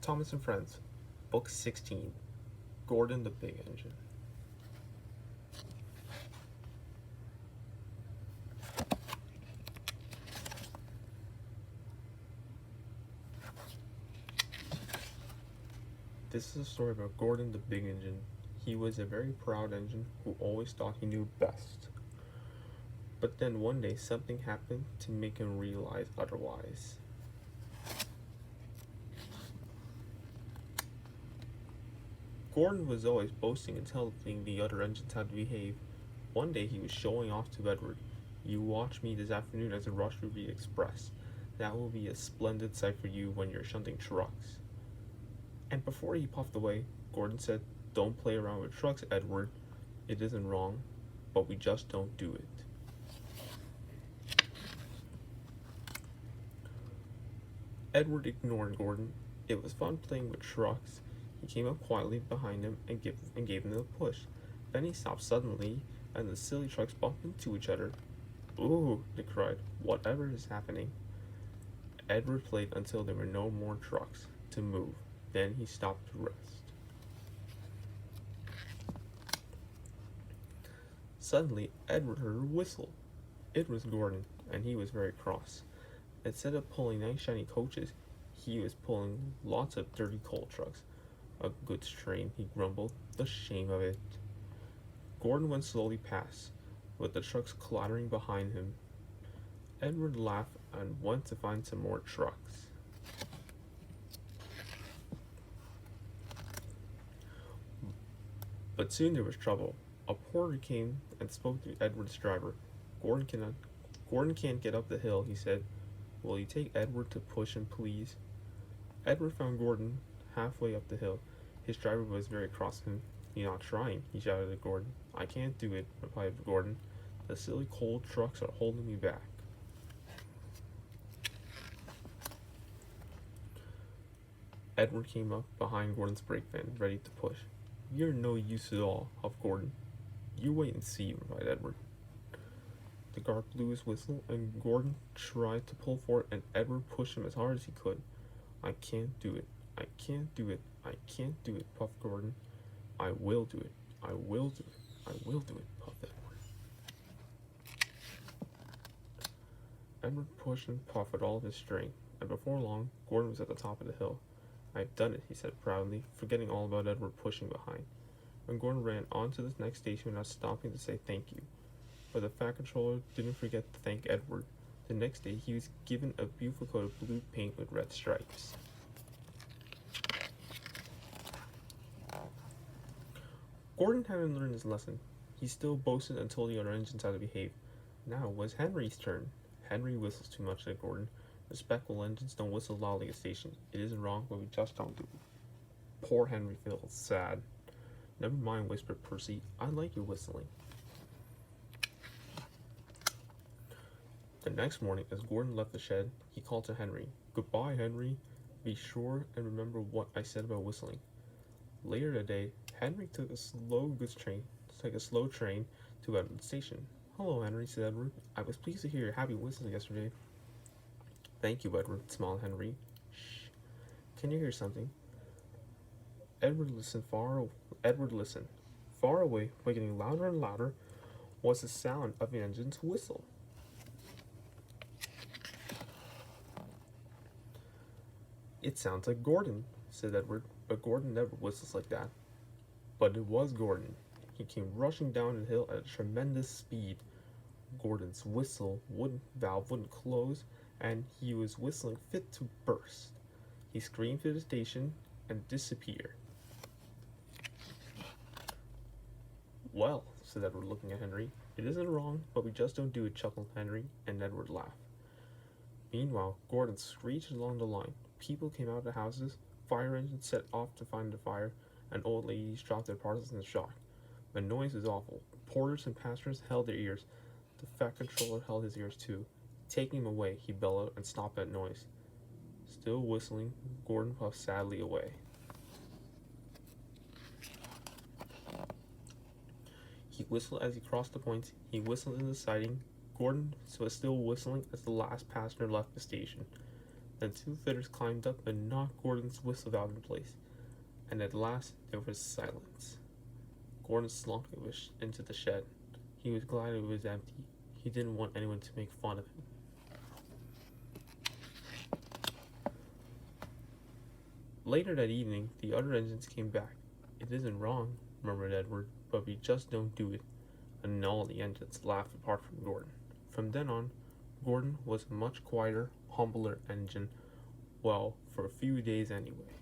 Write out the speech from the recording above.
Thomas and Friends, Book 16, Gordon the Big Engine. This is a story about Gordon the Big Engine. He was a very proud engine who always thought he knew best. But then one day something happened to make him realize otherwise. Gordon was always boasting and telling the other engines how to behave. One day he was showing off to Edward. "You watch me this afternoon as I rush through the express. That will be a splendid sight for you when you're shunting trucks." And before he puffed away, Gordon said, "Don't play around with trucks, Edward. It isn't wrong, but we just don't do it." Edward ignored Gordon. It was fun playing with trucks. He came up quietly behind him and gave him a push. Then he stopped suddenly, and the silly trucks bumped into each other. "Ooh," they cried. "Whatever is happening?" Edward played until there were no more trucks to move. Then he stopped to rest. Suddenly, Edward heard a whistle. It was Gordon, and he was very cross. Instead of pulling nice shiny coaches, he was pulling lots of dirty coal trucks. "A goods train," he grumbled. "The shame of it." Gordon went slowly past, with the trucks clattering behind him. Edward laughed and went to find some more trucks. But soon there was trouble. A porter came and spoke to Edward's driver. Gordon can't get up the hill," he said. "Will you take Edward to push him, please?" Edward found Gordon halfway up the hill. His driver was very cross with him. "You're not trying," he shouted at Gordon. "I can't do it," replied Gordon. "The silly coal trucks are holding me back." Edward came up behind Gordon's brake van, ready to push. "You're no use at all," huffed Gordon. "You wait and see," replied Edward. The guard blew his whistle, and Gordon tried to pull for it, and Edward pushed him as hard as he could. "I can't do it. I can't do it. I can't do it," puffed Gordon. "I will do it. I will do it. I will do it," puffed Edward. Edward pushed and puffed with all of his strength, and before long, Gordon was at the top of the hill. "I've done it," he said proudly, forgetting all about Edward pushing behind. And Gordon ran on to the next station without stopping to say thank you. But the Fat Controller didn't forget to thank Edward. The next day, he was given a beautiful coat of blue paint with red stripes. Gordon hadn't learned his lesson. He still boasted and told the other engines how to behave. Now it was Henry's turn. "Henry whistles too much," said Gordon. "Respectable engines don't whistle loudly at stations. It isn't wrong, but we just don't do it." Poor Henry felt sad. "Never mind," whispered Percy. "I like your whistling." The next morning, as Gordon left the shed, he called to Henry. "Goodbye, Henry. Be sure and remember what I said about whistling." Later that day, Henry took a slow train to Edward's station. "Hello, Henry," said Edward. "I was pleased to hear your happy whistle yesterday." "Thank you, Edward," smiled Henry. "Shh. Can you hear something?" Edward listened. Far away, but getting louder and louder, was the sound of the engine's whistle. "It sounds like Gordon," said Edward, "but Gordon never whistles like that." But it was Gordon. He came rushing down the hill at a tremendous speed. Gordon's valve wouldn't close, and he was whistling fit to burst. He screamed to the station and disappeared. "Well," said Edward, looking at Henry, "it isn't wrong, but we just don't do it," chuckled Henry, and Edward laughed. Meanwhile, Gordon screeched along the line. People came out of the houses, fire engines set off to find the fire, and old ladies dropped their parcels in shock. The noise was awful. Porters and passengers held their ears. The Fat Controller held his ears too. "Take him away," he bellowed, and stopped that noise. Still whistling, Gordon puffed sadly away. He whistled as he crossed the points. He whistled in the siding. Gordon was still whistling as the last passenger left the station. Then two fitters climbed up and knocked Gordon's whistle valve in place, and at last there was silence. Gordon slunk into the shed. He was glad it was empty. He didn't want anyone to make fun of him. Later that evening, the other engines came back. "It isn't wrong," murmured Edward, "but we just don't do it." And all the engines laughed apart from Gordon. From then on, Gordon was a much quieter, humbler engine, well, for a few days anyway.